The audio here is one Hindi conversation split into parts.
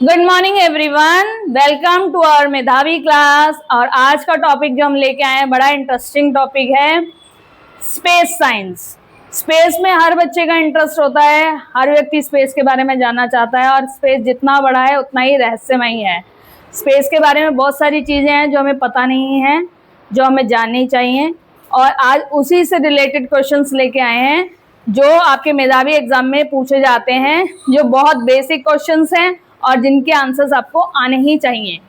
Good morning everyone, welcome to our Medhavi class. और आज का टॉपिक जो हम लेके आए हैं बड़ा इंटरेस्टिंग टॉपिक है, स्पेस साइंस। स्पेस में हर बच्चे का इंटरेस्ट होता है, हर व्यक्ति स्पेस के बारे में जानना चाहता है और स्पेस जितना बड़ा है उतना ही रहस्यमयी है। स्पेस के बारे में बहुत सारी चीज़ें हैं जो हमें पता नहीं है, जो हमें जाननी चाहिए। और आज उसी से रिलेटेड क्वेश्चंस लेके आए हैं जो आपके मेधावी एग्जाम में पूछे जाते हैं, जो बहुत बेसिक क्वेश्चंस हैं और जिनके आंसर्स आपको आने ही चाहिए।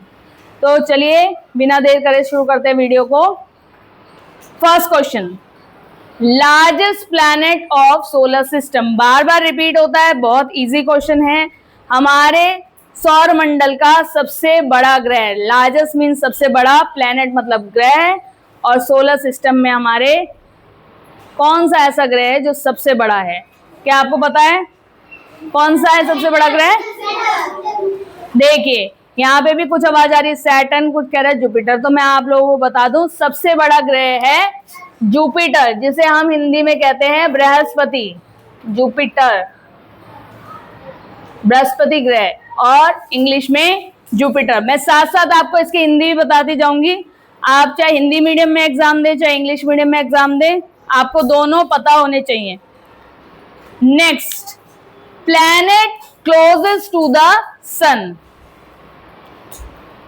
तो चलिए बिना देर करे शुरू करते हैं वीडियो को। First question, largest planet of solar system. Bar bar repeat होता है, बहुत इजी क्वेश्चन है। हमारे सौर मंडल का सबसे बड़ा ग्रह, लार्जेस्ट मीन सबसे बड़ा, प्लैनेट मतलब ग्रह, और सोलर सिस्टम में हमारे कौन सा ऐसा ग्रह है जो सबसे बड़ा है? क्या आपको पता है कौन सा है सबसे बड़ा ग्रह? देखिए यहाँ पे भी कुछ आवाज आ रही है, सैटर्न, कुछ कह रहा है जुपिटर। तो मैं आप लोगों को बता दूं, सबसे बड़ा ग्रह है जुपिटर, जिसे हम हिंदी में कहते हैं बृहस्पति। जुपिटर बृहस्पति ग्रह, और इंग्लिश में जुपिटर। मैं साथ साथ आपको इसकी हिंदी भी बताती जाऊंगी। आप चाहे हिंदी मीडियम में एग्जाम दें चाहे इंग्लिश मीडियम में एग्जाम दें, आपको दोनों पता होने चाहिए। Next, planet closest to the sun.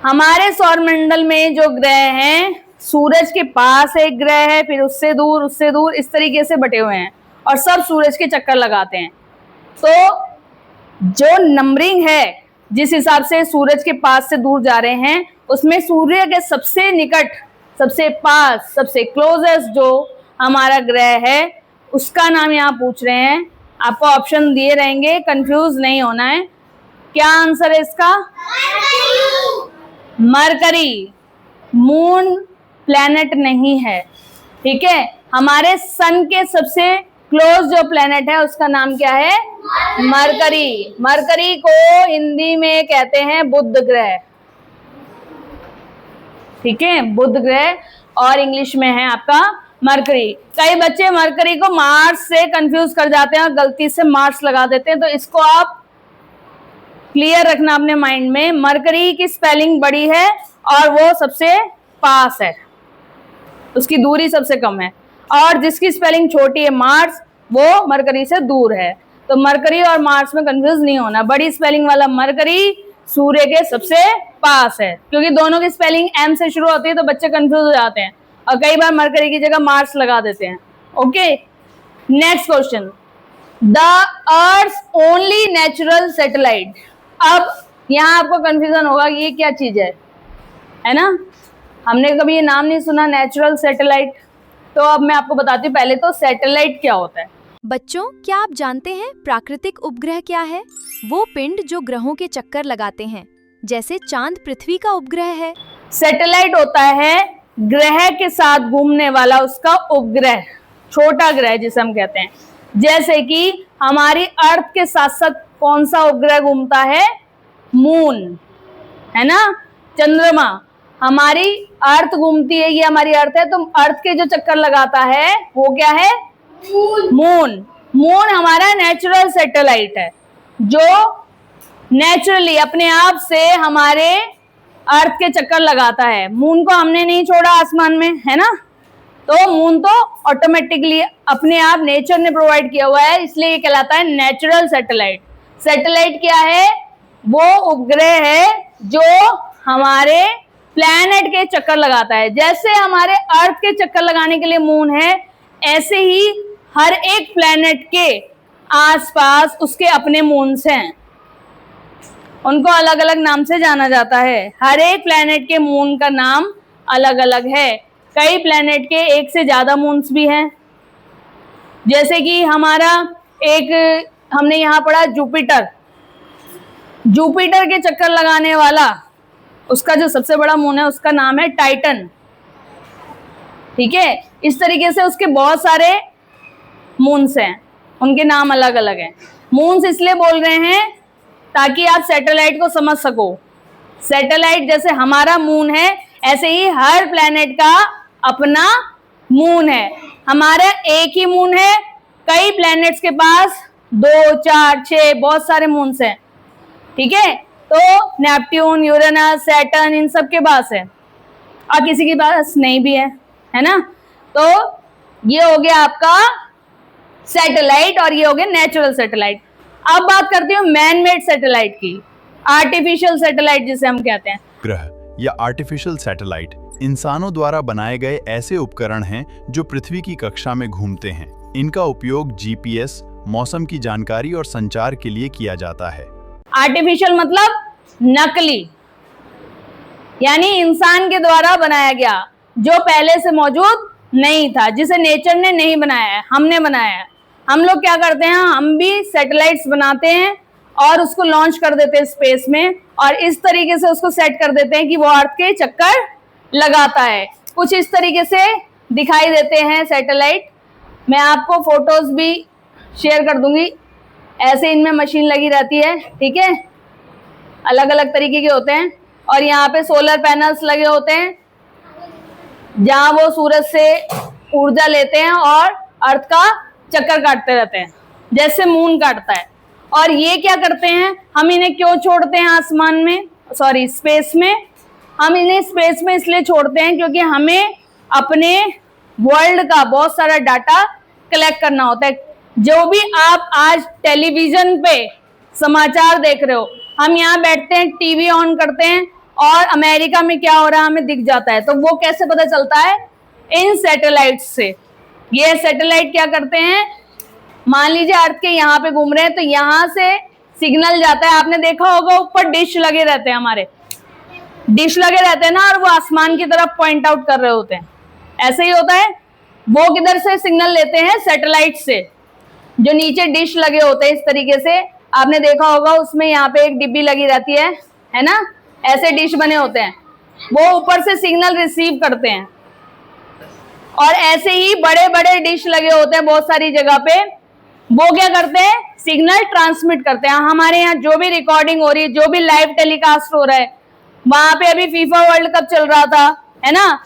हमारे सौरमंडल में जो ग्रह हैं, सूरज के पास एक ग्रह है, फिर उससे दूर, इस तरीके से बटे हुए हैं और सब सूरज के चक्कर लगाते हैं। तो जो नंबरिंग है, जिस हिसाब से सूरज के पास से दूर जा रहे हैं, उसमें सूर्य के सबसे निकट, सबसे पास, सबसे क्लोजेस्ट जो हमारा ग्रह है, उसका नाम यहाँ पूछ रहे हैं। आपको ऑप्शन दिए रहेंगे, कंफ्यूज नहीं होना है। क्या आंसर है इसका? मरकरी। मून प्लैनेट नहीं है, ठीक है। हमारे सन के सबसे क्लोज जो प्लैनेट है उसका नाम क्या है? मरकरी। मरकरी को हिंदी में कहते हैं बुध ग्रह, ठीक है, बुध ग्रह, और इंग्लिश में है आपका मरकरी। कई बच्चे मरकरी को मार्स से कंफ्यूज कर जाते हैं और गलती से मार्स लगा देते हैं, तो इसको आप क्लियर रखना अपने माइंड में। मरकरी की स्पेलिंग बड़ी है और वो सबसे पास है, उसकी दूरी सबसे कम है, और जिसकी स्पेलिंग छोटी है मार्स, वो मरकरी से दूर है। तो मरकरी और मार्स में कंफ्यूज नहीं होना। बड़ी स्पेलिंग वाला मरकरी सूर्य के सबसे पास है, क्योंकि दोनों की स्पेलिंग एम से शुरू होती है तो बच्चे कंफ्यूज हो जाते हैं और कई बार मरकरी की जगह मार्स लगा देते हैं। Okay, next question, the earth only natural satellite. अब यहाँ आपको कंफ्यूजन होगा कि ये क्या चीज है ना, हमने कभी ये नाम नहीं सुना, नेचुरल सैटेलाइट। तो अब मैं आपको बताती हूँ पहले तो सैटेलाइट क्या होता है। बच्चों, क्या आप जानते हैं प्राकृतिक उपग्रह क्या है? वो पिंड जो ग्रहों के चक्कर लगाते हैं, जैसे चांद पृथ्वी का उपग्रह है। सैटेलाइट होता है ग्रह के साथ घूमने वाला उसका उपग्रह, छोटा ग्रह जिसे हम कहते हैं। जैसे कि हमारी अर्थ के साथ साथ कौन सा उपग्रह घूमता है? मून, है ना, चंद्रमा। हमारी अर्थ घूमती है, ये हमारी अर्थ है, तो अर्थ के जो चक्कर लगाता है वो क्या है? मून। मून हमारा नेचुरल सैटेलाइट है, जो नेचुरली अपने आप से हमारे अर्थ के चक्कर लगाता है। मून को हमने नहीं छोड़ा आसमान में, है ना, तो मून तो ऑटोमेटिकली अपने आप नेचर ने प्रोवाइड किया हुआ है, इसलिए ये कहलाता है नेचुरल सैटेलाइट। सैटेलाइट क्या है? वो उपग्रह है जो हमारे प्लैनेट के चक्कर लगाता है। जैसे हमारे अर्थ के चक्कर लगाने के लिए मून है, ऐसे ही हर एक प्लैनेट के आसपास उसके अपने मून्स हैं, उनको अलग अलग नाम से जाना जाता है। हर एक प्लैनेट के मून का नाम अलग अलग है। कई प्लैनेट के एक से ज्यादा मून्स भी हैं, जैसे कि हमारा एक हमने यहाँ पढ़ा जुपिटर। जुपिटर के चक्कर लगाने वाला उसका जो सबसे बड़ा मून है उसका नाम है टाइटन, ठीक है। इस तरीके से उसके बहुत सारे मून्स हैं, उनके नाम अलग अलग हैं। मून्स इसलिए बोल रहे हैं ताकि आप सैटेलाइट को समझ सको। सैटेलाइट जैसे हमारा मून है, ऐसे ही हर प्लैनेट का अपना मून है। हमारा एक ही मून है, कई प्लैनेट्स के पास 2, 4, 6 बहुत सारे मून्स हैं, ठीक है। तो नेपट्यून, यूरेनस, सैटर्न, इन सब के पास है और किसी के पास नहीं भी है ना। तो ये हो गया आपका सैटेलाइट और ये हो गया नेचुरल सैटेलाइट। अब बात करती हूँ मैन मेड सैटेलाइट की, आर्टिफिशियल सैटेलाइट जिसे हम कहते हैं। ग्रह या आर्टिफिशियल सैटेलाइट इंसानों द्वारा बनाए गए ऐसे उपकरण हैं जो पृथ्वी की कक्षा में घूमते हैं। इनका उपयोग जीपीएस, मौसम की जानकारी और संचार के लिए किया जाता है। आर्टिफिशियल मतलब नकली, यानी इंसान के द्वारा बनाया गया, जो पहले से मौजूद नहीं था, जिसे नेचर ने नहीं बनाया है, हमने बनाया है। हम लोग क्या करते हैं, हम भी सैटेलाइट्स बनाते हैं और उसको लॉन्च कर देते हैं स्पेस में और इस तरीके से उसको सेट कर देते हैं कि वो अर्थ के चक्कर लगाता है। कुछ इस तरीके से दिखाई देते हैं सैटेलाइट। मैं आपको फोटोज भी शेयर कर दूंगी। ऐसे इनमें मशीन लगी रहती है, ठीक है, अलग अलग तरीके के होते हैं और यहाँ पे सोलर पैनल्स लगे होते हैं जहां वो सूरज से ऊर्जा लेते हैं और अर्थ का चक्कर काटते रहते हैं, जैसे मून काटता है। और ये क्या करते हैं, हम इन्हें क्यों छोड़ते हैं आसमान में, सॉरी स्पेस में? हम इन्हें स्पेस में इसलिए छोड़ते हैं क्योंकि हमें अपने वर्ल्ड का बहुत सारा डाटा कलेक्ट करना होता है। जो भी आप आज टेलीविजन पे समाचार देख रहे हो, हम यहाँ बैठते हैं, टीवी ऑन करते हैं और अमेरिका में क्या हो रहा है हमें दिख जाता है। तो वो कैसे पता चलता है? इन सैटेलाइट से। ये सैटेलाइट क्या करते हैं, मान लीजिए अर्थ के यहाँ पे घूम रहे हैं तो यहाँ से सिग्नल जाता है। आपने देखा होगा ऊपर डिश लगे रहते हैं, हमारे डिश लगे रहते हैं ना, और वो आसमान की तरफ पॉइंट आउट कर रहे होते हैं। ऐसे ही होता है। वो किधर से सिग्नल लेते हैं? सैटेलाइट से, जो नीचे डिश लगे होते हैं इस तरीके से। आपने देखा होगा उसमें यहाँ पे एक डिब्बी लगी रहती है ना, ऐसे डिश बने होते हैं। वो ऊपर से सिग्नल रिसीव करते हैं और ऐसे ही बड़े बड़े डिश लगे होते हैं बहुत सारी जगह पे। वो क्या करते हैं? सिग्नल ट्रांसमिट करते हैं। हमारे यहाँ जो भी रिकॉर्डिंग हो रही है, जो भी लाइव टेलीकास्ट हो रहा है, वहां पे अभी फीफा वर्ल्ड कप चल रहा था, है ना,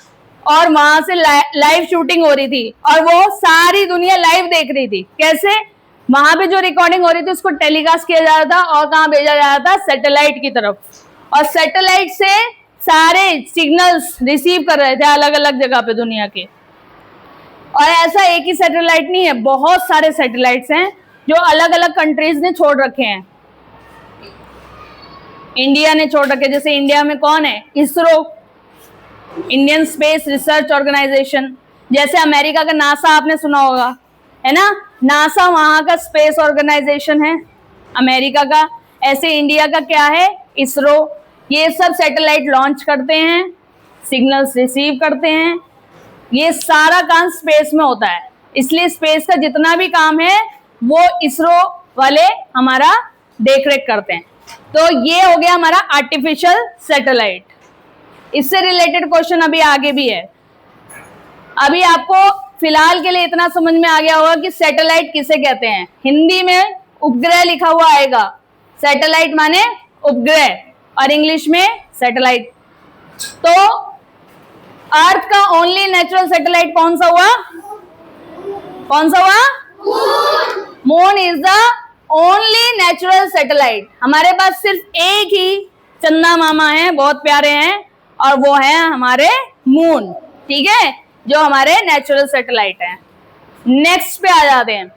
और वहां से लाइव शूटिंग हो रही थी और वो सारी दुनिया लाइव देख रही थी। कैसे? वहां पे जो रिकॉर्डिंग हो रही थी उसको टेलीकास्ट किया जा रहा था और कहाँ भेजा जा रहा था? सैटेलाइट की तरफ। और सैटेलाइट से सारे सिग्नल्स रिसीव कर रहे थे अलग अलग जगह पे दुनिया के। और ऐसा एक ही सैटेलाइट नहीं है, बहुत सारे सैटेलाइट्स हैं जो अलग अलग कंट्रीज ने छोड़ रखे हैं। इंडिया ने छोड़ रखे, जैसे इंडिया में कौन है? ISRO, Indian space research organisation. जैसे अमेरिका का नासा आपने सुना होगा, है ना, नासा वहां का स्पेस ऑर्गेनाइजेशन है अमेरिका का। ऐसे इंडिया का क्या है? इसरो। ये सब सैटेलाइट लॉन्च करते हैं, सिग्नल्स रिसीव करते हैं। ये सारा काम स्पेस में होता है, इसलिए स्पेस का जितना भी काम है वो इसरो वाले हमारा देखरेख करते हैं। तो ये हो गया हमारा आर्टिफिशियल सैटेलाइट। इससे रिलेटेड क्वेश्चन अभी आगे भी है। अभी आपको फिलहाल के लिए इतना समझ में आ गया होगा कि सैटेलाइट किसे कहते हैं। हिंदी में उपग्रह लिखा हुआ आएगा, सैटेलाइट माने उपग्रह, और इंग्लिश में सैटेलाइट। तो अर्थ का ओनली नेचुरल सैटेलाइट कौन सा हुआ? कौन सा हुआ? Moon is the only natural satellite. हमारे पास सिर्फ एक ही चंदा मामा है, बहुत प्यारे हैं, और वो है हमारे मून, ठीक है, जो हमारे नेचुरल सैटेलाइट है। नेक्स्ट पे आ जाते हैं।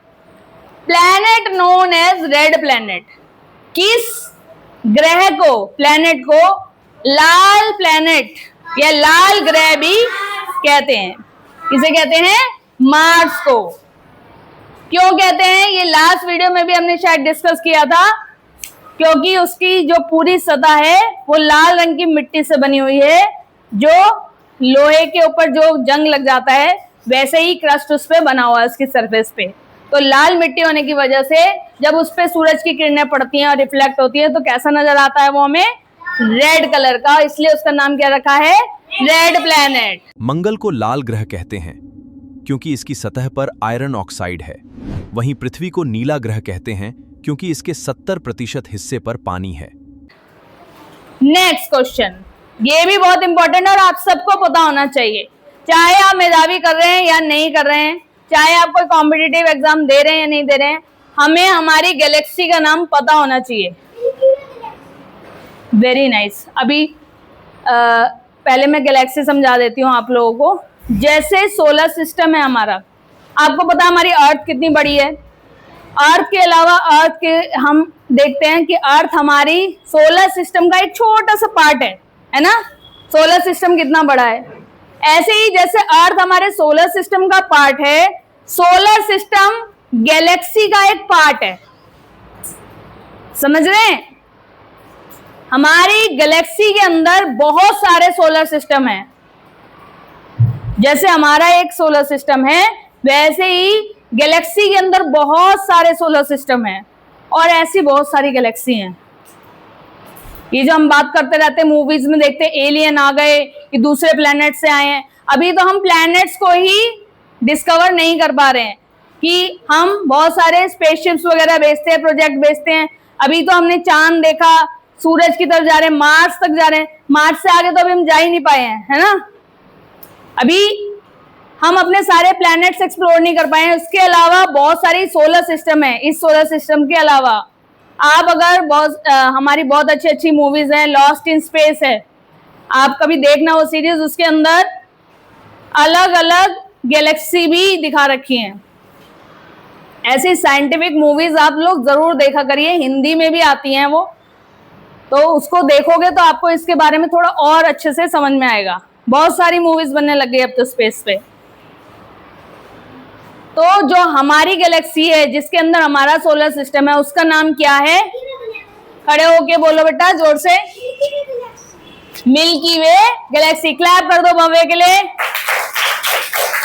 Planet known as red planet. किस ग्रह को, प्लैनेट को लाल प्लैनेट या लाल ग्रह भी कहते हैं? किसे कहते हैं? मार्स को। क्यों कहते हैं? ये लास्ट वीडियो में भी हमने शायद डिस्कस किया था, क्योंकि उसकी जो पूरी सतह है वो लाल रंग की मिट्टी से बनी हुई है। जो लोहे के ऊपर जो जंग लग जाता है वैसे ही क्रस्ट उस पे बना हुआ है उसकी सरफेस पे। तो लाल मिट्टी होने की वजह से जब उस पे सूरज की किरणें पड़ती हैं और रिफ्लेक्ट होती है तो कैसा नजर आता है वो हमें? रेड कलर का। इसलिए उसका नाम क्या रखा है? Red planet. मंगल को लाल ग्रह कहते हैं क्योंकि इसकी सतह पर आयरन ऑक्साइड है। वहीं पृथ्वी को नीला ग्रह कहते हैं क्योंकि इसके 70% हिस्से पर पानी है। नेक्स्ट क्वेश्चन, ये भी बहुत इंपॉर्टेंट और आप सबको पता होना चाहिए, चाहे आप मेधावी कर रहे हैं या नहीं कर रहे हैं, चाहे आप कोई कॉम्पिटिटिव एग्जाम दे रहे हैं या नहीं दे रहे हैं, हमें हमारी गैलेक्सी का नाम पता होना चाहिए। Very nice. अभी पहले मैं गैलेक्सी समझा देती हूँ आप लोगों को। जैसे सोलर सिस्टम है हमारा, आपको पता है हमारी अर्थ कितनी बड़ी है। अर्थ के अलावा अर्थ के हम देखते हैं कि अर्थ हमारी सोलर सिस्टम का एक छोटा सा पार्ट है ना। सोलर सिस्टम कितना बड़ा है। ऐसे ही जैसे अर्थ हमारे सोलर सिस्टम का पार्ट है, सोलर सिस्टम गैलेक्सी का एक पार्ट है। समझ रहे हैं? हमारी गैलेक्सी के अंदर बहुत सारे सोलर सिस्टम हैं। जैसे हमारा एक सोलर सिस्टम है, वैसे ही गैलेक्सी के अंदर बहुत सारे सोलर सिस्टम हैं और ऐसी बहुत सारी गैलेक्सी हैं। ये जो हम बात करते रहते हैं, मूवीज में देखते हैं एलियन आ गए, ये दूसरे प्लैनेट से आए हैं। अभी तो हम प्लैनेट्स को ही डिस्कवर नहीं कर पा रहे हैं कि हम बहुत सारे स्पेसशिप्स वगैरह भेजते हैं, प्रोजेक्ट भेजते हैं। अभी तो हमने चांद देखा, सूरज की तरफ जा रहे हैं, मार्स तक जा रहे हैं। मार्स से आगे तो अभी हम जा ही नहीं पाए हैं, है ना। अभी हम अपने सारे प्लैनेट्स एक्सप्लोर नहीं कर पाए हैं। उसके अलावा बहुत सारी सोलर सिस्टम है। इस सोलर सिस्टम के अलावा आप अगर हमारी बहुत अच्छी अच्छी मूवीज हैं, लॉस्ट इन स्पेस है, आप कभी देखना वो सीरीज, उसके अंदर अलग अलग गैलेक्सी भी दिखा रखी हैं। ऐसी साइंटिफिक मूवीज आप लोग जरूर देखा करिए, हिंदी में भी आती हैं वो, तो उसको देखोगे तो आपको इसके बारे में थोड़ा और अच्छे से समझ में आएगा। बहुत सारी मूवीज बनने लग गई अब तो स्पेस पे। तो जो हमारी गैलेक्सी है, जिसके अंदर हमारा सोलर सिस्टम है, उसका नाम क्या है? खड़े होके बोलो बेटा जोर से। मिल्की वे गैलेक्सी। क्लैप कर दो भव्य के लिए।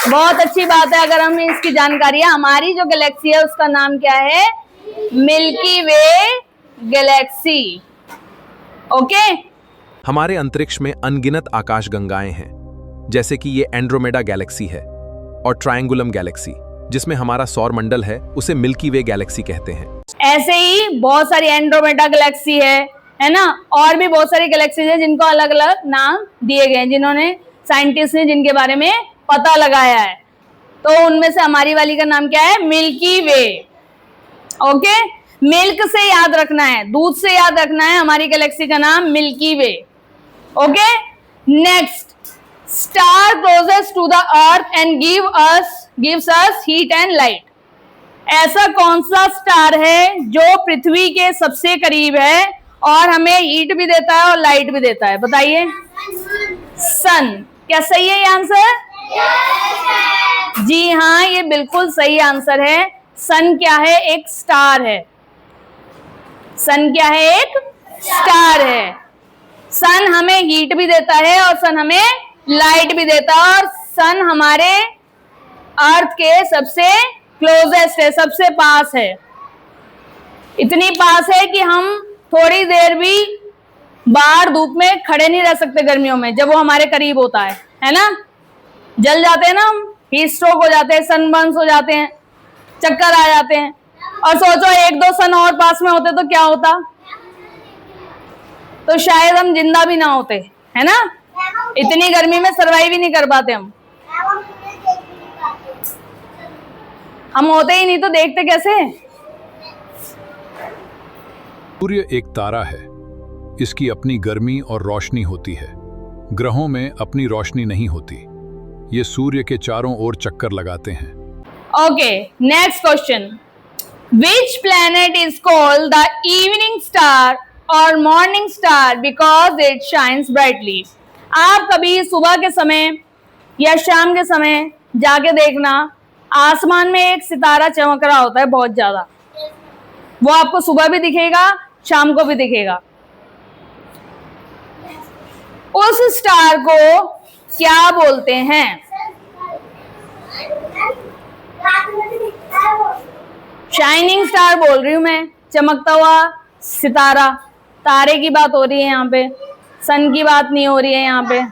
बहुत अच्छी बात है। अगर हमें इसकी जानकारी है, हमारी जो गैलेक्सी है उसका नाम क्या है? मिल्की वे गैलेक्सी। ओके। हमारे अंतरिक्ष में अनगिनत आकाशगंगाएं हैं, जैसे कि ये एंड्रोमेडा गैलेक्सी है, और ट्रायंगुलम गैलेक्सी जिसमें हमारा सौर मंडल है उसे मिल्की वे गैलेक्सी कहते हैं। ऐसे ही बहुत सारी एंड्रोमेडा गैलेक्सी है ना। और भी बहुत सारी गैलेक्सीज है जिनको अलग अलग नाम दिए गए हैं, जिन्होंने साइंटिस्ट ने जिनके बारे में पता लगाया है। तो उनमें से हमारी वाली का नाम क्या है? Milky way. ओके। मिल्क से याद रखना है, दूध से याद रखना है। हमारी गैलेक्सी का नाम milky way. Okay. Next, star closest to the earth and gives us heat and light। ऐसा कौन सा स्टार है जो पृथ्वी के सबसे करीब है और हमें हीट भी देता है और लाइट भी देता है? बताइए। सन। क्या सही है ये आंसर? जी हाँ, ये बिल्कुल सही आंसर है। सन क्या है? एक स्टार है। सन क्या है? एक स्टार है। सन हमें हीट भी देता है और सन हमें लाइट भी देता है, और सन हमारे अर्थ के सबसे क्लोजेस्ट है, सबसे पास है। इतनी पास है कि हम थोड़ी देर भी बाहर धूप में खड़े नहीं रह सकते गर्मियों में, जब वो हमारे करीब होता है ना। जल जाते हैं ना हम, हीट स्ट्रोक हो जाते हैं, सनबर्न्स हो जाते हैं, चक्कर आ जाते हैं। और सोचो एक दो सन और पास में होते तो क्या होता? तो शायद हम जिंदा भी ना होते, है ना। इतनी गर्मी में सरवाइव ही नहीं कर पाते हम होते ही नहीं तो देखते कैसे? सूर्य एक तारा है। इसकी अपनी गर्मी और रोशनी होती है। ग्रहों में अपनी रोशनी नहीं होती। ये सूर्य के चारों ओर चक्कर लगाते हैं। Okay, next question. Which planet is called the evening star और morning star because it shines brightly? आप कभी सुबह के समय या शाम के समय जाके देखना, आसमान में एक सितारा चमक रहा होता है बहुत ज्यादा। वो आपको सुबह भी दिखेगा, शाम को भी दिखेगा। उस स्टार को क्या बोलते हैं? शाइनिंग स्टार बोल रही हूं मैं, चमकता हुआ सितारा। तारे की बात हो रही है यहाँ पे, सन की बात नहीं हो रही है यहाँ पे।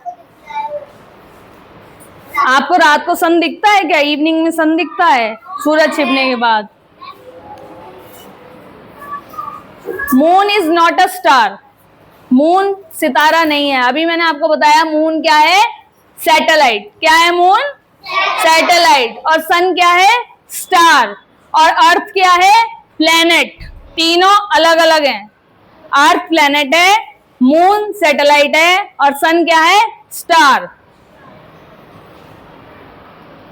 आपको रात को सन दिखता है क्या? इवनिंग में सन दिखता है सूरज छिपने के बाद। Moon is not a star. Moon सितारा नहीं है। अभी मैंने आपको बताया मून क्या है? सैटेलाइट। क्या है मून? सैटेलाइट। और सन क्या है? स्टार। और अर्थ क्या है? प्लेनेट। तीनों अलग अलग हैं। अर्थ प्लेनेट है, मून सैटेलाइट है और सन क्या है? स्टार।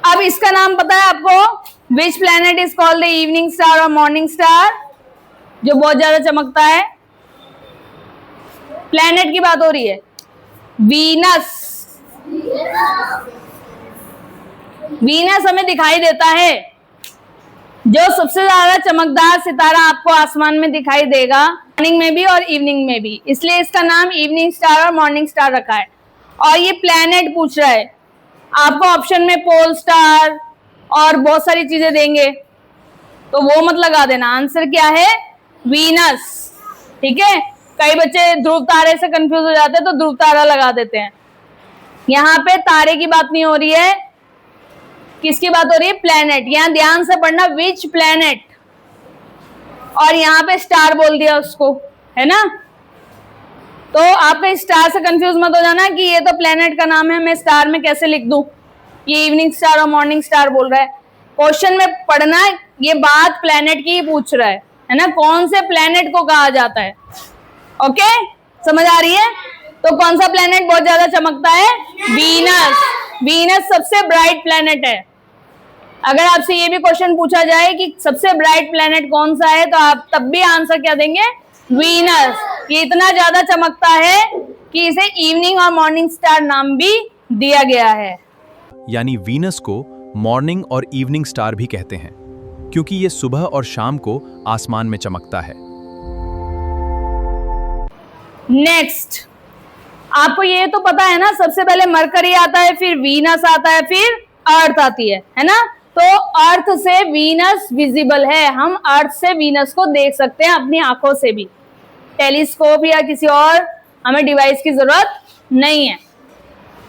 अब इसका नाम पता है आपको? विच planet is called the evening star और मॉर्निंग स्टार, जो बहुत ज्यादा चमकता है? प्लैनेट की बात हो रही है। वीनस। वीनस हमें दिखाई देता है, जो सबसे ज्यादा चमकदार सितारा आपको आसमान में दिखाई देगा, मॉर्निंग में भी और इवनिंग में भी, इसलिए इसका नाम इवनिंग स्टार और मॉर्निंग स्टार रखा है। और ये प्लैनेट पूछ रहा है आपको, ऑप्शन में पोल स्टार और बहुत सारी चीजें देंगे, तो वो मत लगा देना। आंसर क्या है? वीनस। ठीक है, कई बच्चे ध्रुव तारे से कंफ्यूज हो जाते हैं तो ध्रुव तारा लगा देते हैं। यहाँ पे तारे की बात नहीं हो रही है, किसकी बात हो रही है? प्लैनेट। यहां ध्यान से पढ़ना, विच प्लैनेट, और यहाँ पे स्टार बोल दिया उसको, है ना? तो आप स्टार से कंफ्यूज मत हो जाना कि ये तो प्लैनेट का नाम है, मैं स्टार में कैसे लिख दूं, ये इवनिंग स्टार और मॉर्निंग स्टार बोल रहा है। क्वेश्चन में पढ़ना, ये बात प्लैनेट की ही पूछ रहा है ना? कौन से प्लैनेट को कहा जाता है? ओके, समझ आ रही है? तो कौन सा प्लैनेट बहुत ज्यादा चमकता है? वीनस। वीनस सबसे ब्राइट प्लैनेट है। अगर आपसे ये भी क्वेश्चन पूछा जाए कि सबसे ब्राइट प्लैनेट कौन सा है, तो आप तब भी आंसर क्या देंगे? वीनस। ये इतना ज्यादा चमकता है कि इसे इवनिंग और मॉर्निंग स्टार नाम भी दिया गया है। यानी वीनस को मॉर्निंग और इवनिंग स्टार भी कहते हैं, क्योंकि ये सुबह और शाम को आसमान में चमकता है। नेक्स्ट, आपको ये तो पता है ना, सबसे पहले मरकरी आता है, फिर वीनस आता है, फिर अर्थ आती है ना? तो अर्थ से वीनस विजिबल है, हम अर्थ से वीनस को देख सकते हैं अपनी आंखों से भी, टेलीस्कोप या किसी और हमें डिवाइस की जरूरत नहीं है।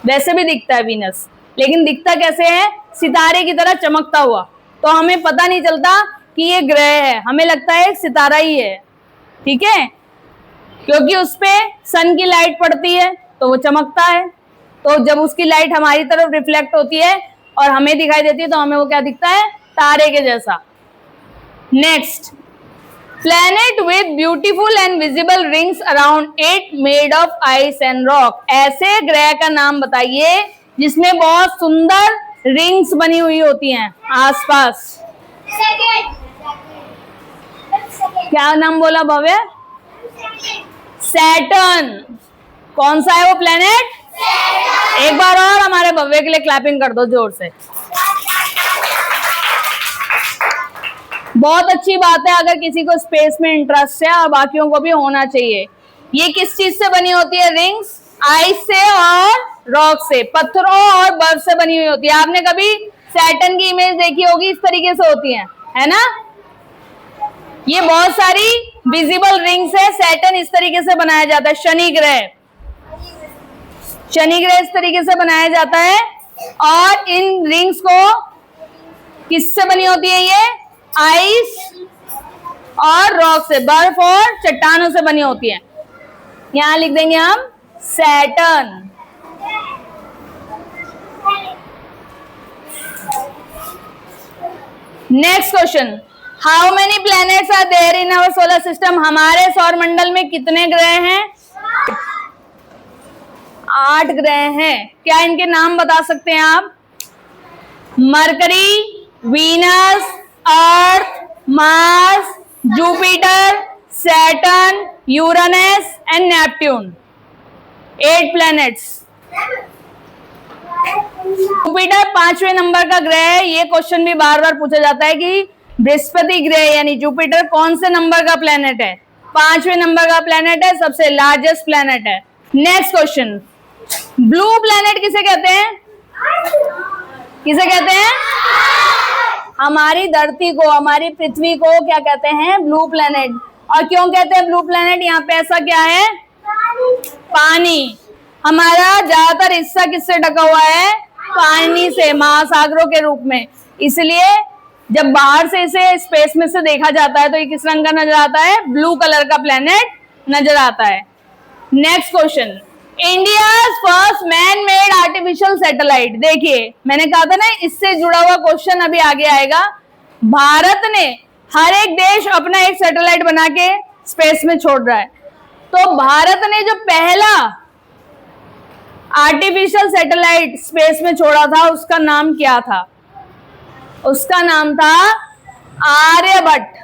वैसे भी दिखता है वीनस, लेकिन दिखता कैसे है? सितारे की तरह चमकता हुआ, तो हमें पता नहीं चलता कि ये ग्रह है, हमें लगता है एक सितारा ही है। ठीक है, क्योंकि उस पे सन की लाइट पड़ती है तो वो चमकता है, तो जब उसकी लाइट हमारी तरफ रिफ्लेक्ट होती है और हमें दिखाई देती है तो हमें वो क्या दिखता है? तारे के जैसा। Next, planet with beautiful and visible rings around it made of ice and rock. ऐसे ग्रह का नाम बताइए जिसमें बहुत सुंदर रिंग्स बनी हुई होती हैं आसपास। क्या नाम बोला भव्य? सैटर्न। कौन सा है वो प्लैनेट? एक बार और हमारे भव्य के लिए क्लैपिंग कर दो जोर से। बहुत अच्छी बात है अगर किसी को स्पेस में इंटरेस्ट है, और बाकियों को भी होना चाहिए। ये किस चीज से बनी होती है रिंग्स? आइस से और रॉक से, पत्थरों और बर्फ से बनी हुई होती है। आपने कभी सैटर्न की इमेज देखी होगी, इस तरीके से होती है ना? ये बहुत सारी विजिबल रिंग्स है। सैटर्न इस तरीके से बनाया जाता है। शनि ग्रह इस तरीके से बनाया जाता है, और इन रिंग्स को किससे बनी होती है? ये आइस और रॉक से, बर्फ और चट्टानों से बनी होती है। यहां लिख देंगे हम Saturn. Next question, how many planets are there in our solar system? हमारे सौर मंडल में कितने ग्रह हैं? 8 ग्रह हैं। क्या इनके नाम बता सकते हैं आप? Mercury, Venus, Earth, Mars, Jupiter, Saturn, Uranus and Neptune. 8 planets. Jupiter 5वें नंबर का ग्रह है। ये क्वेश्चन भी बार बार पूछा जाता है कि बृहस्पति ग्रह यानी जुपिटर कौन से नंबर का प्लैनेट है? 5वें नंबर का प्लैनेट है, सबसे लार्जेस्ट प्लैनेट है। नेक्स्ट क्वेश्चन, ब्लू प्लैनेट किसे कहते हैं? किसे कहते हैं? हमारी धरती को, हमारी पृथ्वी को क्या कहते हैं? Blue planet. और क्यों कहते हैं ब्लू प्लैनेट? यहाँ पे ऐसा क्या है? पानी। हमारा ज्यादातर हिस्सा किससे ढका हुआ है? पानी से, महासागरों के रूप में। इसलिए जब बाहर से इसे स्पेस में से देखा जाता है तो ये किस रंग का नजर आता है? ब्लू कलर का प्लैनेट नजर आता है। Next question, India first man made artificial satellite. देखिए मैंने कहा था ना, इससे जुड़ा हुआ क्वेश्चन अभी आगे आएगा। भारत ने, हर एक देश अपना एक सैटेलाइट बना के स्पेस में छोड़ रहा है। तो भारत ने जो पहला आर्टिफिशियल सैटेलाइट स्पेस में छोड़ा था उसका नाम क्या था? उसका नाम था आर्यभट्ट।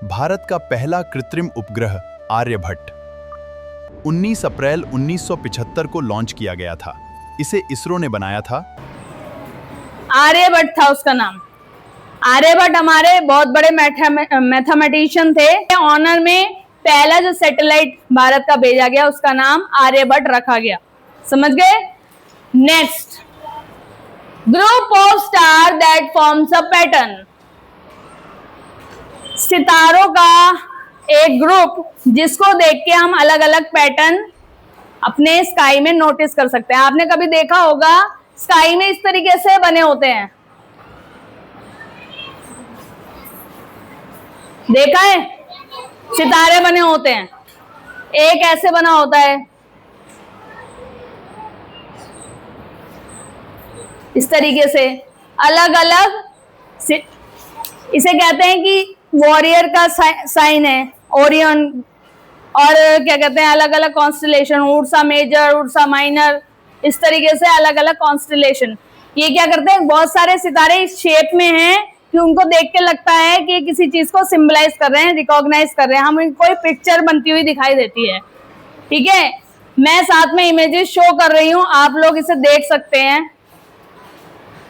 भारत का पहला कृत्रिम उपग्रह आर्यभट्ट 19 अप्रैल 1975 को लॉन्च किया गया था। इसे इसरो ने बनाया था। आर्यभट्ट था उसका नाम। आर्यभट्ट हमारे बहुत बड़े मैथमेटिशियन थे। ऑनर में पहला जो सैटेलाइट भारत का भेजा गया उसका नाम आर्यभट्ट रखा गया। समझ गए? Next, group of star that forms a pattern. सितारों का एक ग्रुप जिसको देख के हम अलग अलग पैटर्न अपने स्काई में नोटिस कर सकते हैं। आपने कभी देखा होगा स्काई में इस तरीके से बने होते हैं, देखा है? सितारे बने होते हैं। एक ऐसे बना होता है, इस तरीके से अलग अलग इसे कहते हैं कि वॉरियर का साइन है ओरियन, और क्या कहते हैं अलग अलग constellation, Ursa Major, Ursa Minor, इस तरीके से अलग अलग कॉन्स्टलेशन। ये क्या करते हैं, बहुत सारे सितारे इस शेप में हैं कि उनको देख के लगता है कि किसी चीज को सिंबलाइज कर रहे हैं, रिकॉग्नाइज कर रहे हैं, हमें कोई पिक्चर बनती हुई दिखाई देती है। ठीक है, मैं साथ में इमेजेस शो कर रही हूं, आप लोग इसे देख सकते हैं।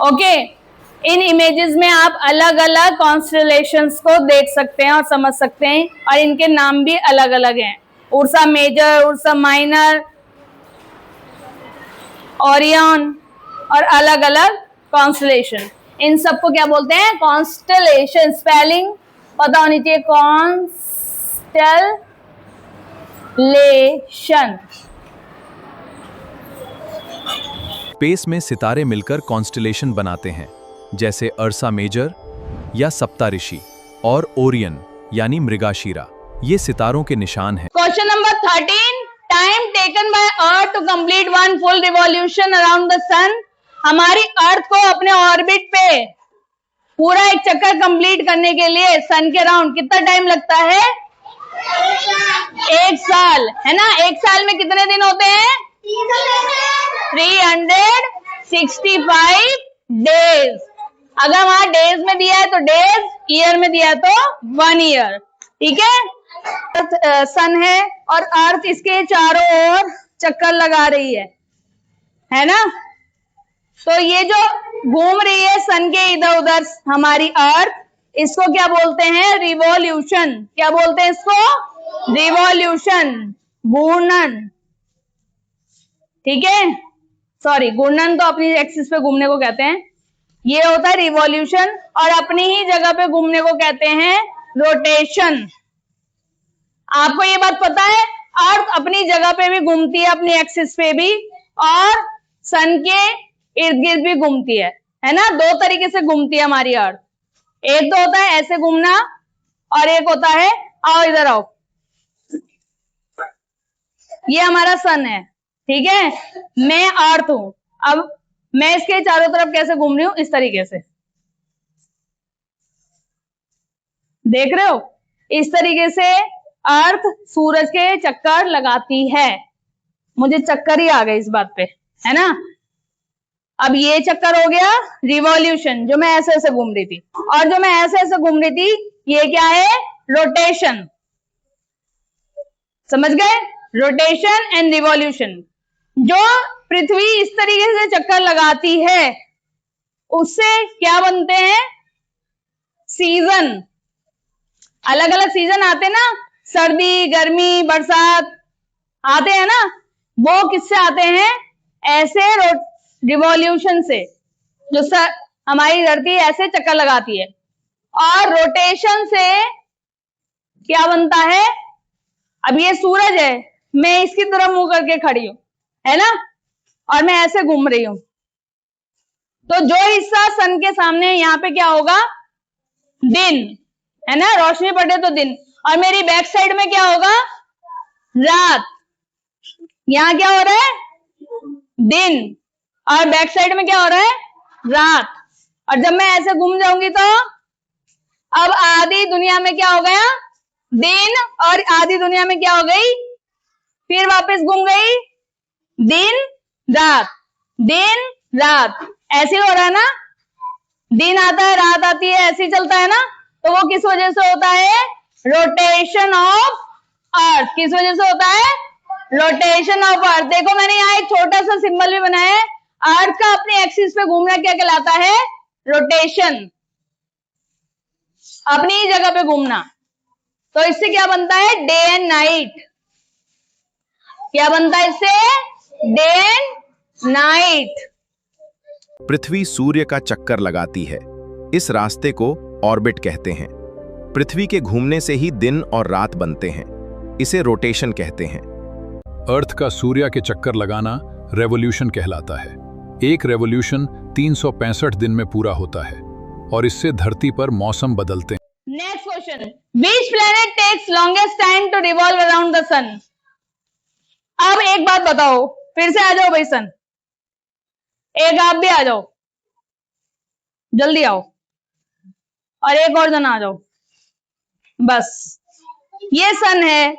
ओके, इन इमेजेस में आप अलग अलग कॉन्स्टलेशंस को देख सकते हैं और समझ सकते हैं, और इनके नाम भी अलग अलग हैं। Ursa Major, Ursa Minor, Orion और अलग अलग कॉन्स्टलेशन। इन सबको क्या बोलते हैं? कॉन्स्टलेशन। स्पेलिंग पता होनी चाहिए, कॉन्स्टलेशन। स्पेस में सितारे मिलकर कॉन्स्टलेशन बनाते हैं, जैसे अर्सा मेजर या सप्ताऋषि और ओरियन यानी मृगाशीरा। ये सितारों के निशान हैं। Question number 13, time taken by Earth to complete one full revolution around the sun. हमारी अर्थ को अपने ऑर्बिट पे पूरा एक चक्कर कंप्लीट करने के लिए सन के अराउंड कितना टाइम लगता है? 1 साल, है ना? 1 साल में कितने दिन होते हैं? 365 डेज। अगर वहां डेज में दिया है तो डेज, ईयर में दिया है तो 1 ईयर। ठीक है, सन है और अर्थ इसके चारों ओर चक्कर लगा रही है ना? तो ये जो घूम रही है सन के इधर उधर हमारी अर्थ, इसको क्या बोलते हैं? रिवॉल्यूशन। क्या बोलते हैं इसको? रिवॉल्यूशन, घूर्णन। ठीक है, सॉरी, घूर्णन तो अपनी एक्सिस पे घूमने को कहते हैं, ये होता है रिवॉल्यूशन, और अपनी ही जगह पे घूमने को कहते हैं रोटेशन। आपको ये बात पता है, अर्थ अपनी जगह पे भी घूमती है, अपनी एक्सिस पे भी, और सन के इर्द गिर्द भी घूमती है ना? 2 तरीके से घूमती है हमारी अर्थ। एक तो होता है ऐसे घूमना, और एक होता है, आओ इधर आओ, ये हमारा सन है। ठीक है, मैं अर्थ हूं, अब मैं इसके चारों तरफ कैसे घूम रही हूं? इस तरीके से, देख रहे हो? इस तरीके से अर्थ सूरज के चक्कर लगाती है। मुझे चक्कर ही आ गए इस बात पे, है ना? अब ये चक्कर हो गया रिवॉल्यूशन, जो मैं ऐसे ऐसे घूम रही थी, और जो मैं ऐसे ऐसे घूम रही थी, ये क्या है? रोटेशन। समझ गए? Rotation and revolution. जो पृथ्वी इस तरीके से चक्कर लगाती है उससे क्या बनते हैं? सीजन। अलग अलग सीजन आते ना, सर्दी, गर्मी, बरसात आते हैं ना, वो किससे आते हैं? ऐसे रिवॉल्यूशन से, जो हमारी धरती ऐसे चक्कर लगाती है। और रोटेशन से क्या बनता है? अब ये सूरज है, मैं इसकी तरफ मुंह करके खड़ी हूं, है ना, और मैं ऐसे घूम रही हूं, तो जो हिस्सा सन के सामने, यहाँ पे क्या होगा? दिन, है ना? रोशनी पड़े तो दिन, और मेरी बैक साइड में क्या होगा? रात। यहाँ क्या हो रहा है? दिन, और बैक साइड में क्या हो रहा है? रात। और जब मैं ऐसे घूम जाऊंगी तो अब आधी दुनिया में क्या हो गया, दिन, और आधी दुनिया में क्या हो गई, फिर वापस घूम गई, दिन रात, दिन रात, ऐसे हो रहा है ना, दिन आता है रात आती है, ऐसे ही चलता है ना। तो वो किस वजह से होता है, रोटेशन ऑफ अर्थ। किस वजह से होता है, रोटेशन ऑफ अर्थ। देखो मैंने यहाँ एक छोटा सा सिंबल भी बनाया है, अर्थ का अपने एक्सिस पे घूमना क्या कहलाता है, रोटेशन, अपनी ही जगह पे घूमना। तो इससे क्या बनता है, डे एंड नाइट। क्या बनता है इससे, डे एंड नाइट। पृथ्वी सूर्य का चक्कर लगाती है। इस रास्ते को ऑर्बिट कहते हैं। पृथ्वी के घूमने से ही दिन और रात बनते हैं। इसे रोटेशन कहते हैं। अर्थ का सूर्य के चक्कर लगाना रेवोल्यूशन कहलाता है। एक रेवोल्यूशन 365 दिन में पूरा होता है और इससे धरती पर मौसम बदलते हैं। Next question, which planet takes longest time to revolve around the sun. अब एक बात बताओ, फिर से आ जाओ भाई सन, एक आप भी आ जाओ, जल्दी आओ, और एक और जना आ जाओ। बस ये सन है,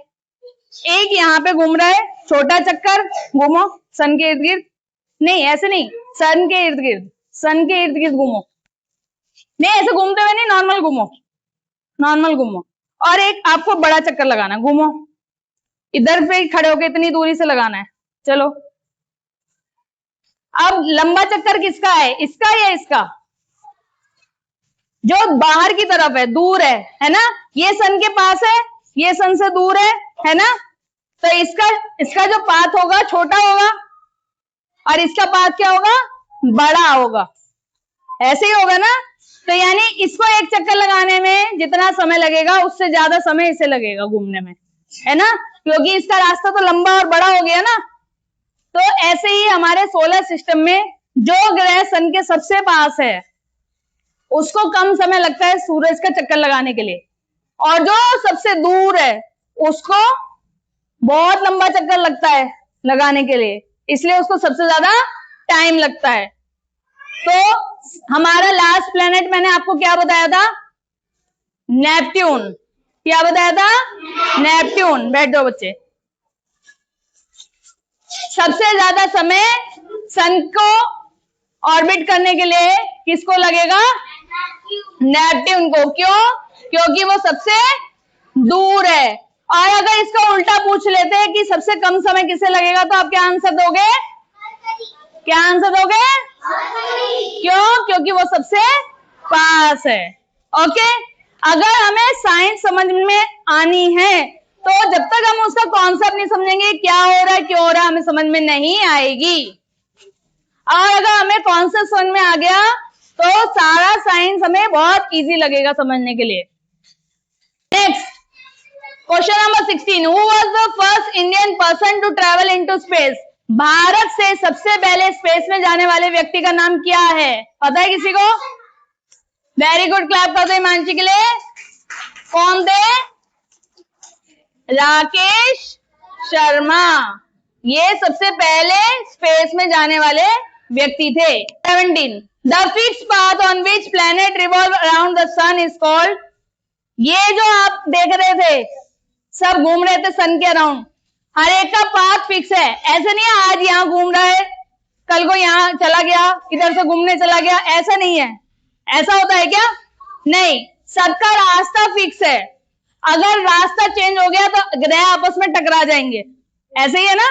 एक यहाँ पे घूम रहा है, छोटा चक्कर घूमो सन के इर्द गिर्द, नहीं ऐसे नहीं, सन के इर्द गिर्द, सन के इर्द गिर्द घूमो, नहीं ऐसे घूमते हुए नहीं, नॉर्मल घूमो, नॉर्मल घूमो। और एक आपको बड़ा चक्कर लगाना है, घूमो, इधर पे खड़े होके इतनी दूरी से लगाना है। चलो अब लंबा चक्कर किसका है, इसका या इसका, जो बाहर की तरफ है, दूर है ना, ये सन के पास है, ये सन से दूर है ना। तो इसका जो पाथ होगा छोटा होगा और इसका पाथ क्या होगा, बड़ा होगा, ऐसे ही होगा ना। तो यानी इसको एक चक्कर लगाने में जितना समय लगेगा उससे ज्यादा समय इसे लगेगा घूमने में, है ना, क्योंकि इसका रास्ता तो लंबा और बड़ा हो गया ना। तो ऐसे ही हमारे सोलर सिस्टम में जो ग्रह सन के सबसे पास है उसको कम समय लगता है सूरज का चक्कर लगाने के लिए, और जो सबसे दूर है उसको बहुत लंबा चक्कर लगता है लगाने के लिए, इसलिए उसको सबसे ज्यादा टाइम लगता है। तो हमारा लास्ट प्लेनेट मैंने आपको क्या बताया था, नेपट्यून। क्या बताया था, नेपट्यून। बैठ जाओ बच्चे। सबसे ज्यादा समय सन को ऑर्बिट करने के लिए किसको लगेगा, नेपट्यून को। क्यों, क्योंकि वो सबसे दूर है। और अगर इसका उल्टा पूछ लेते हैं कि सबसे कम समय किसे लगेगा, तो आप क्या आंसर दोगे, क्या आंसर दोगे, क्यों, क्योंकि वो सबसे पास है। ओके, अगर हमें साइंस समझ में आनी है तो जब तक हम उसका कॉन्सेप्ट नहीं समझेंगे, क्या हो रहा है क्यों हो रहा है, हमें समझ में नहीं आएगी। और अगर हमें कॉन्सेप्ट समझ में आ गया तो सारा साइंस हमें बहुत इजी लगेगा समझने के लिए। Next question number 16, who was the first Indian person to travel into space. Bharat से सबसे पहले स्पेस में जाने वाले व्यक्ति का नाम क्या है, पता है किसी को? वेरी गुड, क्लैप कर दो हिमांशी के लिए। कौन थे? राकेश शर्मा, ये सबसे पहले स्पेस में जाने वाले व्यक्ति थे। 17, the fixed path on which planet revolve around the sun is called. ये जो आप देख रहे थे, सब घूम रहे थे सन के अराउंड, हर एक का पाथ फिक्स है। ऐसे नहीं है आज यहाँ घूम रहा है, कल को यहाँ चला गया, इधर से घूमने चला गया, ऐसा नहीं है। ऐसा होता है क्या? नहीं, सबका रास्ता फिक्स है। अगर रास्ता चेंज हो गया तो ग्रह आपस में टकरा जाएंगे, ऐसे ही है ना।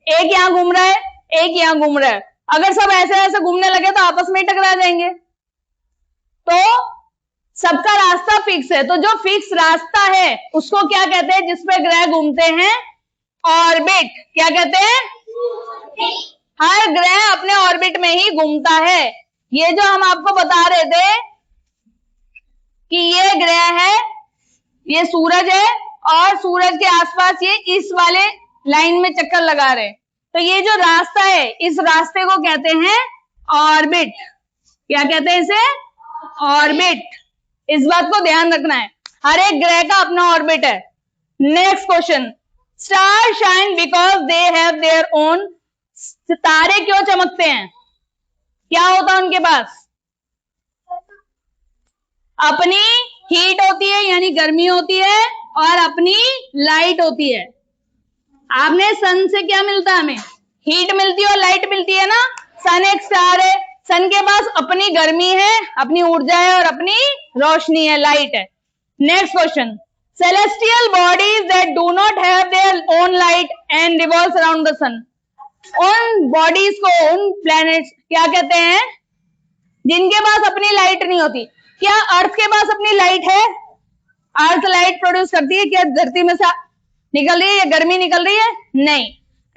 एक यहाँ घूम रहा है, एक यहाँ घूम रहा है, अगर सब ऐसे ऐसे घूमने लगे तो आपस में ही टकरा जाएंगे। तो सबका रास्ता फिक्स है। तो जो फिक्स रास्ता है उसको क्या कहते हैं, जिसपे ग्रह घूमते हैं? ऑर्बिट। क्या कहते हैं? हर ग्रह अपने ऑर्बिट में ही घूमता है। ये जो हम आपको बता रहे थे कि ये ग्रह है, ये सूरज है, और सूरज के आसपास ये इस वाले लाइन में चक्कर लगा रहे, तो ये जो रास्ता है इस रास्ते को कहते हैं ऑर्बिट। क्या कहते हैं इसे? ऑर्बिट। इस बात को ध्यान रखना है, हर एक ग्रह का अपना ऑर्बिट है। Next question, star shine because they have their own. सितारे क्यों चमकते हैं? क्या होता है उनके पास? अपनी हीट होती है यानी गर्मी होती है, और अपनी लाइट होती है। आपने सन से क्या मिलता है? हमें हीट मिलती है और लाइट मिलती है ना। सन एक स्टार है, सन के पास अपनी गर्मी है, अपनी ऊर्जा है और अपनी रोशनी है, लाइट है। Next question, celestial bodies that do not have their own light and revolves around the sun, उन बॉडीज को, उन प्लैनेट्स क्या कहते हैं जिनके पास अपनी लाइट नहीं होती? क्या अर्थ के पास अपनी लाइट है? अर्थ लाइट प्रोड्यूस करती है क्या? धरती में से निकल रही है या गर्मी निकल रही है? नहीं,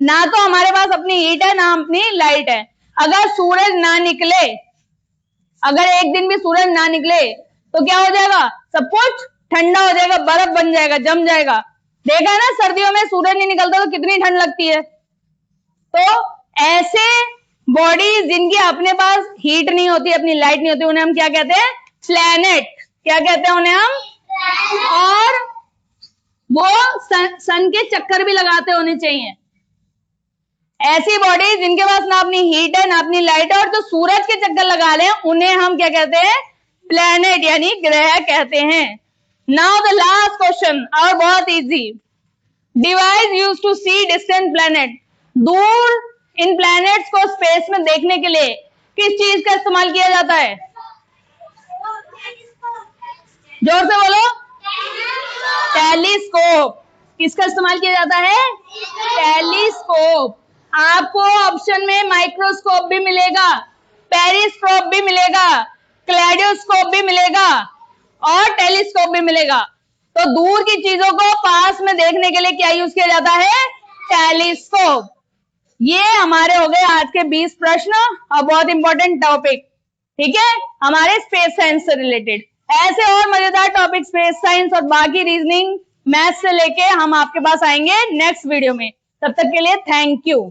ना तो हमारे पास अपनी हीट है ना अपनी लाइट है। अगर सूरज ना निकले, अगर एक दिन भी सूरज ना निकले तो क्या हो जाएगा? सब कुछ ठंडा हो जाएगा, बर्फ बन जाएगा, जम जाएगा। देखा है ना, सर्दियों में सूरज नहीं निकलता तो कितनी ठंड लगती है। तो ऐसे बॉडीज जिनकी अपने पास हीट नहीं होती, अपनी लाइट नहीं होती, उन्हें हम क्या कहते हैं? प्लैनेट। क्या कहते हैं उन्हें हम? और वो सन के चक्कर भी लगाते होने चाहिए। ऐसी बॉडीज जिनके पास ना अपनी हीट है ना अपनी लाइट है और जो सूरज के चक्कर लगा ले, उन्हें हम क्या कहते हैं? प्लैनेट यानी ग्रह कहते हैं। नाउ द लास्ट क्वेश्चन, और बहुत easy. Device used to see distant planet, दूर इन प्लैनेट्स को स्पेस में देखने के लिए किस चीज का इस्तेमाल किया जाता है? जोर से बोलो। टेलीस्कोप। किसका इस्तेमाल किया जाता है? टेलीस्कोप। आपको ऑप्शन में माइक्रोस्कोप भी मिलेगा, पेरिस्कोप भी मिलेगा, क्लेडोस्कोप भी मिलेगा और टेलीस्कोप भी मिलेगा। तो दूर की चीजों को पास में देखने के लिए क्या यूज किया जाता है? टेलीस्कोप। ये हमारे हो गए आज के 20 प्रश्न और बहुत इंपॉर्टेंट टॉपिक, ठीक है, हमारे स्पेस साइंस से रिलेटेड। ऐसे और मजेदार टॉपिक स्पेस साइंस और बाकी रीजनिंग, मैथ से लेके हम आपके पास आएंगे नेक्स्ट वीडियो में। तब तक के लिए थैंक यू।